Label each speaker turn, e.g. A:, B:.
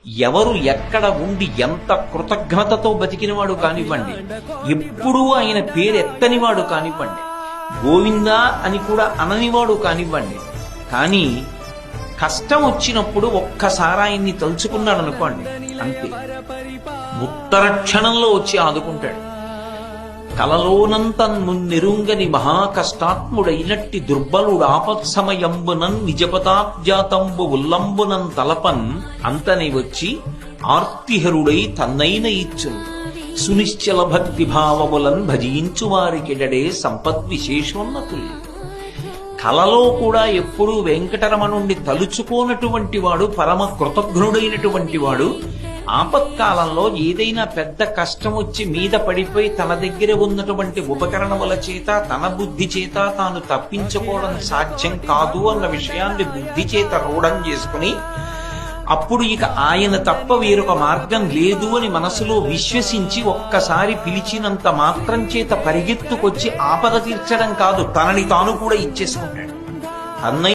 A: ఎవరు ఎక్కడ ఉండి ఎంత కృతజ్ఞతతో బతికినవాడు కానివ్వండి, ఎప్పుడూ ఆయన పేరెత్తనివాడు కానివ్వండి, గోవిందా అని కూడా అననివాడు కానివ్వండి, కానీ కష్టం వచ్చినప్పుడు ఒక్కసారి ఆయన్ని తలుచుకున్నాడు అనుకోండి, అంతే, ఉత్తర క్షణంలో వచ్చి ఆదుకుంటాడు. కలలోనంత నెరుంగని మహాకష్టాత్ముడైనట్టి దుర్బలుడు ఆపత్సమయంబునన్ నిజపతాబ్జాతంబు ఉల్లంబునన్ తలపన్ అంతని వచ్చి ఆర్తిహరుడై తన్నైన ఇచ్చును సునిశ్చల భక్తి భావములన్ భజించు వారికిడడే సంపద్విశేషోన్నతులు. కలలో కూడా ఎప్పుడూ వెంకటరమణుణ్ణి తలుచుకోనటువంటి వాడు, పరమ కృతజ్ఞుడైనటువంటి వాడు, ఆపత్కాలంలో ఏదైనా పెద్ద కష్టం వచ్చి మీద పడిపోయి తన దగ్గర ఉన్నటువంటి ఉపకరణముల చేత తన బుద్ధి చేత తాను తప్పించుకోవడం సాధ్యం కాదు అన్న విషయాన్ని బుద్ధి చేత రూఢం చేసుకుని అప్పుడు ఇక ఆయన తప్ప వేరొక మార్గం లేదు అని మనసులో విశ్వసించి ఒక్కసారి పిలిచినంత మాత్రం చేత పరిగెత్తుకొచ్చి ఆపద తీర్చడం కాదు, తనని తాను కూడా ఇచ్చేసుకుంటాడు. అన్నయ్య